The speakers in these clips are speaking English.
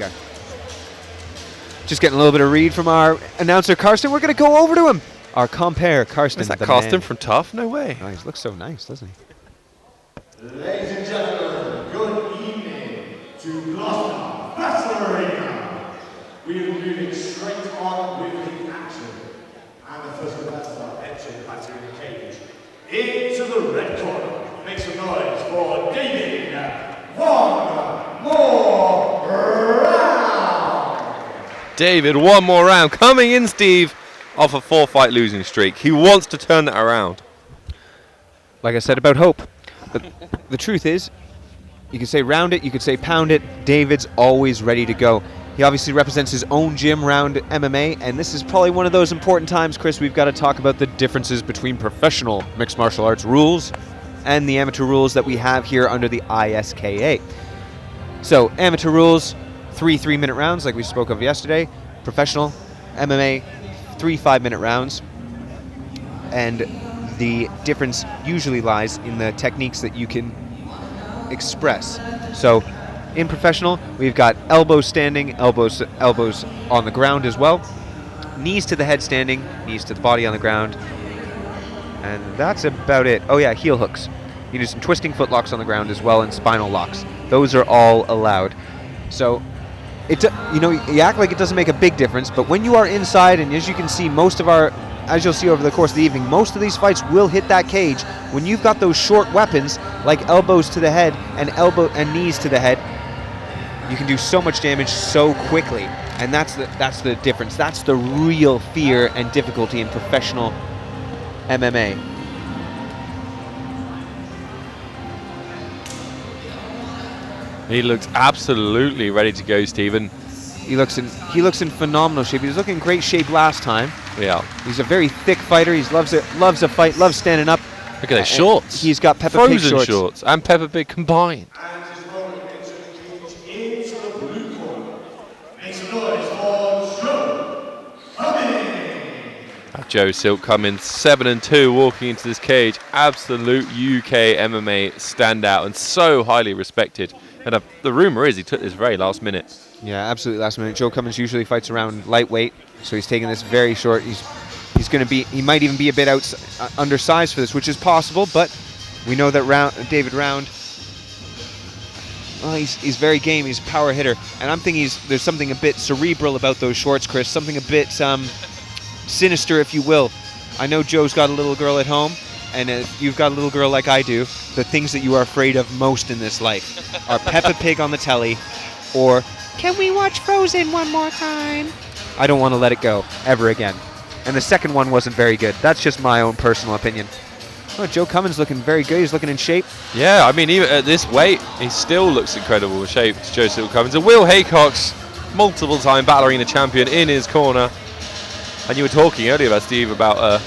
Okay. Just getting a little bit of read from our announcer, Karsten. We're going to go over to him. Our compare, Karsten. Is that Karsten from Tough? No way. Oh, he looks so nice, doesn't he? Ladies and gentlemen, good evening to Gloucester Arena. We are moving straight on with the action. And the first competitor entering the cage into the red corner. Make some noise for David. One more round. David, one more round. Coming in, Steve, off a 4-fight losing streak. He wants to turn that around. Like I said about hope. But the truth is, you can say round it, you could say pound it. David's always ready to go. He obviously represents his own gym, Round MMA, and this is probably one of those important times, Chris, we've got to talk about the differences between professional mixed martial arts rules and the amateur rules that we have here under the ISKA. So, amateur rules, 3 3-minute rounds like we spoke of yesterday. Professional MMA, 3 5-minute rounds. And the difference usually lies in the techniques that you can express. So, in professional, we've got elbows standing, elbows on the ground as well. Knees to the head standing, knees to the body on the ground. And that's about it. Oh yeah, heel hooks. You do some twisting foot locks on the ground as well, and spinal locks. Those are all allowed. So, you act like it doesn't make a big difference, but when you are inside, and as you can see, as you'll see over the course of the evening, most of these fights will hit that cage. When you've got those short weapons, like elbows to the head and knees to the head, you can do so much damage so quickly, and that's the difference. That's the real fear and difficulty in professional MMA. He looks absolutely ready to go, Stephen. He looks in phenomenal shape. He was looking in great shape last time. Yeah. He's a very thick fighter. He loves a fight, loves standing up. Look at those shorts. He's got Peppa Pig Frozen shorts and Peppa Pig combined. And his opponent into the blue corner. Make some noise for Joe Cummins. Joe Silk Cummins, 7-2, walking into this cage. Absolute UK MMA standout and so highly respected. And the rumor is he took this very last minute. Yeah, absolutely last minute. Joe Cummins usually fights around lightweight, so he's taking this very short. He might even be a bit undersized for this, which is possible, but we know that David Round, he's very game. He's a power hitter, and I'm thinking there's something a bit cerebral about those shorts, Chris. Something a bit sinister, if you will. I know Joe's got a little girl at home, and if you've got a little girl like I do, the things that you are afraid of most in this life are Peppa Pig on the telly, or can we watch Frozen one more time? I don't want to let it go ever again. And the second one wasn't very good. That's just my own personal opinion. Oh, Joe Cummins looking very good. He's looking in shape. Yeah, I mean, even at this weight, he still looks incredible in shape, Joe Silk Cummins. And Will Haycox, multiple-time Battle Arena champion, in his corner. And you were talking earlier about Steve about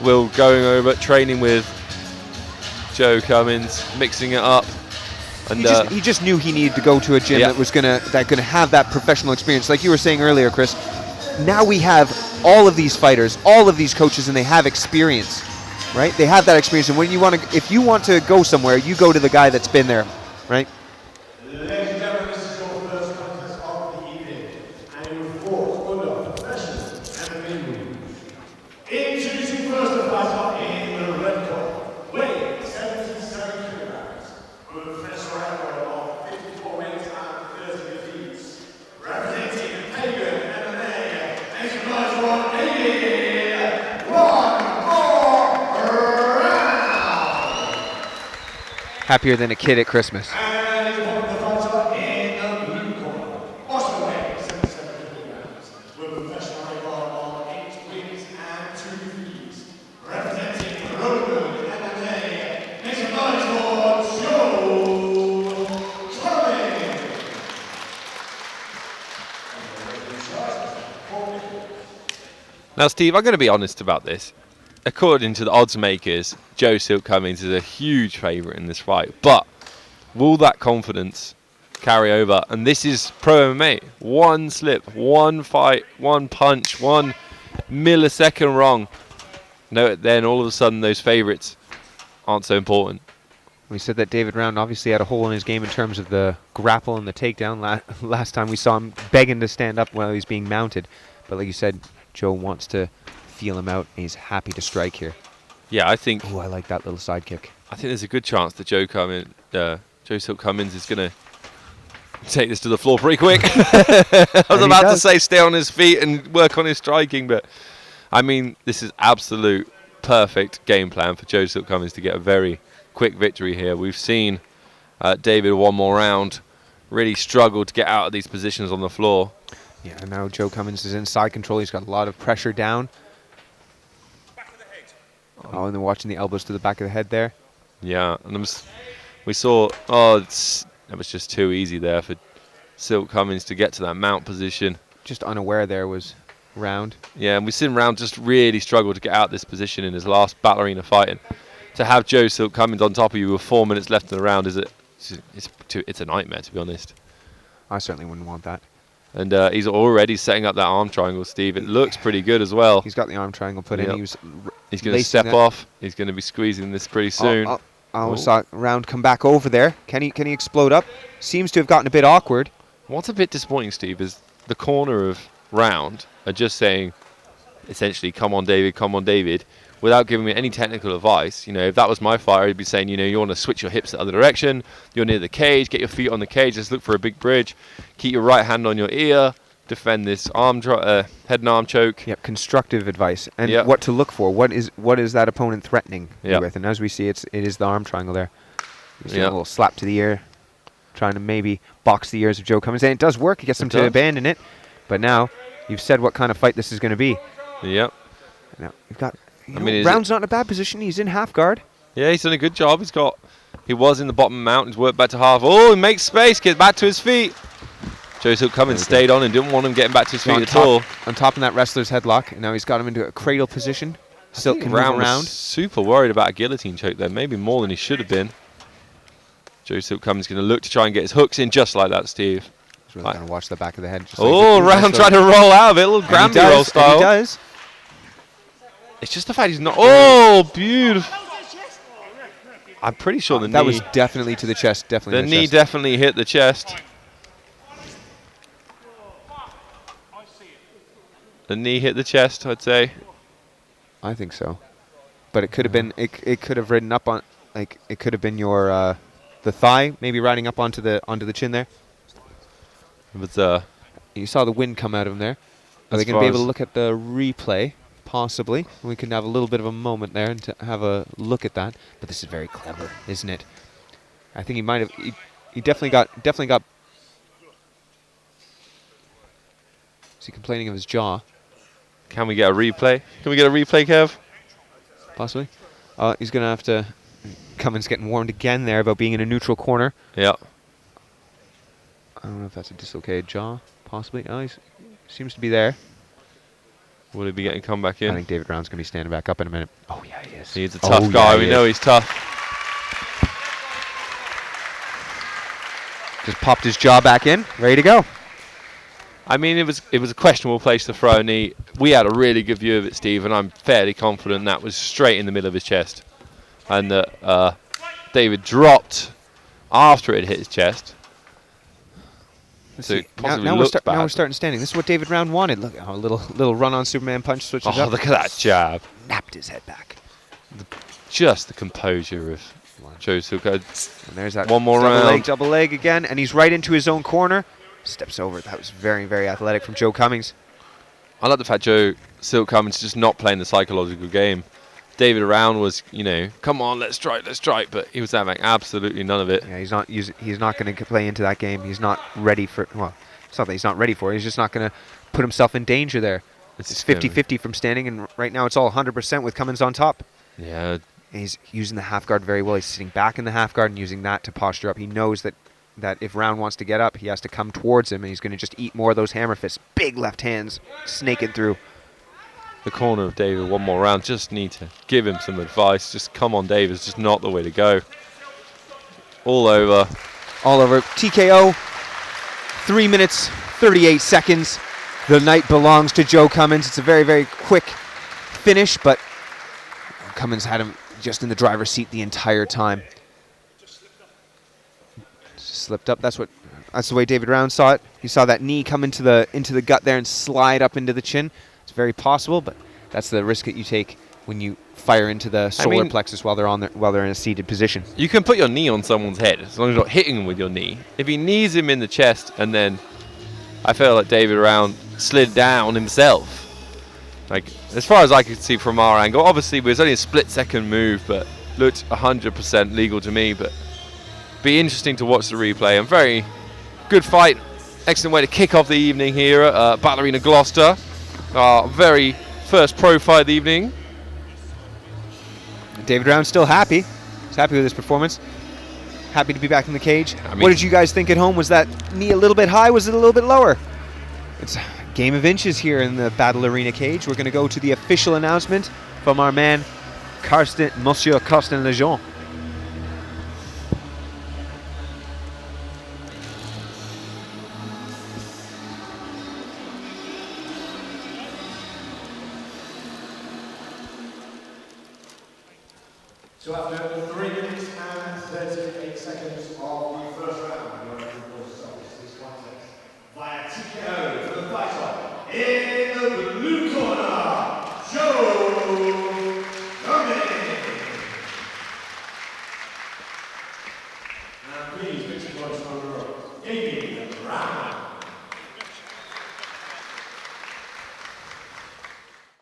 Will going over, training with Joe Cummins, mixing it up. And he just knew he needed to go to a gym that was gonna have that professional experience, like you were saying earlier, Chris. Now we have all of these fighters, all of these coaches, and they have experience, right? They have that experience, and if you want to go somewhere, you go to the guy that's been there, right? Ladies and gentlemen, this is your first contest of the evening, and you fought under professional MMA rules. Introducing first the fighter in the red corner, weighing 77 kilograms, with a professional record of 54 wins and 30 defeats. Representing Pagan MMA, make some noise for David. One more round. Happier than a kid at Christmas. And the fighter in the blue corner, also weighing 77 kilograms, with a professional record of 8 wins and 2 defeats. Representing Roman MMA, make some noise for Joe Cummins. now, Steve, I'm going to be honest about this. According to the odds makers, Joe Silk Cummins is a huge favourite in this fight. But will that confidence carry over? And this is pro MMA. One slip, one fight, one punch, 1 millisecond wrong. No, then all of a sudden those favourites aren't so important. We said that David Round obviously had a hole in his game in terms of the grapple and the takedown. Last time we saw him begging to stand up while he's being mounted. But like you said, Joe wants to feel him out, and he's happy to strike here. Yeah, I think Oh, I like that little side kick. I think there's a good chance that Joe Silk Cummins is going to take this to the floor pretty quick. I was about to say stay on his feet and work on his striking, but I mean, this is absolute perfect game plan for Joe Silk Cummins to get a very quick victory here. We've seen David one more round really struggle to get out of these positions on the floor. Yeah, and now Joe Cummins is in side control. He's got a lot of pressure down. Oh, and then watching the elbows to the back of the head there. Yeah, and we saw, that was just too easy there for Silk Cummins to get to that mount position. Just unaware there was Round. Yeah, and we've seen Round just really struggle to get out this position in his last Battle Arena fight. And to have Joe Silk Cummins on top of you with 4 minutes left in the round, it's a nightmare, to be honest. I certainly wouldn't want that. And he's already setting up that arm triangle, Steve. It looks pretty good as well. He's got the arm triangle put in. He's going to step off. He's going to be squeezing this pretty soon. I saw Round come back over there. Can he explode up? Seems to have gotten a bit awkward. What's a bit disappointing, Steve, is the corner of Round are just saying, essentially, come on, David, without giving me any technical advice. You know, if that was my fighter, he'd be saying, you know, you want to switch your hips the other direction, you're near the cage, get your feet on the cage, just look for a big bridge, keep your right hand on your ear, defend this head and arm choke. Yep, constructive advice. And what to look for. What is that opponent threatening you with? And as we see, it is the arm triangle there. You see a little slap to the ear, trying to maybe box the ears of Joe Cummins. And it does work. It gets him to abandon it. But now, you've said what kind of fight this is going to be. Yep. Now, you've got... Round's not in a bad position. He's in half guard. Yeah, he's done a good job. He was in the bottom mount. He's worked back to half. Oh, he makes space. Gets back to his feet. Joe Silk Cummins stayed on and didn't want him getting back to his feet at all. On top of that wrestler's headlock. And now he's got him into a cradle position. Silk can move around. Super worried about a guillotine choke there. Maybe more than he should have been. Joe Silk Cummins going to look to try and get his hooks in just like that, Steve. He's really going to watch the back of the head. Round trying to roll out of it. A little Granby roll style. He does. It's just the fact he's not... Oh, beautiful. I'm pretty sure the knee... That was definitely to the chest. Definitely the knee definitely hit the chest. The knee hit the chest, I'd say. I think so. But it could have been... It could have ridden up on... Like, it could have been your... the thigh, maybe riding up onto the chin there. But you saw the wind come out of him there. Are they going to be able to look at the replay? Possibly. We can have a little bit of a moment there and to have a look at that. But this is very clever, isn't it? I think he might have... He definitely got... Is he complaining of his jaw? Can we get a replay? Can we get a replay, Kev? Possibly. He's going to have to... Cummins getting warned again there about being in a neutral corner. Yeah. I don't know if that's a dislocated jaw. Possibly. Oh, he seems to be there. Will he be getting come back in? I think David Round's going to be standing back up in a minute. Oh, yeah, he is. He's a tough guy. We know he's tough. Just popped his jaw back in. Ready to go. I mean, it was a questionable place to throw a knee. We had a really good view of it, Steve, and I'm fairly confident that was straight in the middle of his chest. And that David dropped after it hit his chest. So now we're starting standing. This is what David Round wanted. Look, a little run on Superman punch switches up. Oh, look at that jab. Snapped his head back. Just the composure of Joe Silk. And there's that one more round. Double leg again, and he's right into his own corner. Steps over. That was very, very athletic from Joe Cummins. I like the fact Joe Silk Cummins just not playing the psychological game. David Round was, come on, let's strike, but he was having absolutely none of it. Yeah, he's not going to play into that game. He's not ready for. Well, it's not that he's not ready for it. He's just not going to put himself in danger there. It's 50-50 from standing, and right now it's all 100% with Cummins on top. Yeah. He's using the half guard very well. He's sitting back in the half guard and using that to posture up. He knows that if Round wants to get up, he has to come towards him, and he's going to just eat more of those hammer fists. Big left hands snaking through. The corner of David one more round. Just need to give him some advice. Just come on, David. It's just not the way to go. All over. TKO. 3 minutes, 38 seconds. The night belongs to Joe Cummins. It's a very, very quick finish, but Cummins had him just in the driver's seat the entire time. Slipped up. That's the way David Round saw it. He saw that knee come into the gut there and slide up into the chin. It's very possible, but that's the risk that you take when you fire into the solar plexus while they're in a seated position. You can put your knee on someone's head as long as you're not hitting them with your knee. If he knees him in the chest, and then I feel like David Round slid down himself. Like, as far as I could see from our angle, obviously it was only a split-second move, but looked 100% legal to me. But be interesting to watch the replay. And very good fight. Excellent way to kick off the evening here at Ballerina Gloucester. Our very first pro fight of the evening. David Round still happy. He's happy with his performance. Happy to be back in the cage. I mean, what did you guys think at home? Was that knee a little bit high? Was it a little bit lower? It's a game of inches here in the Battle Arena cage. We're going to go to the official announcement from our man, Monsieur Carsten Lejeune. So after 3 minutes and 38 seconds of the first round, we're going to start this contest via TKO for the fighter in the blue corner, Joe Cummins. And please, picture close on the road. David Round.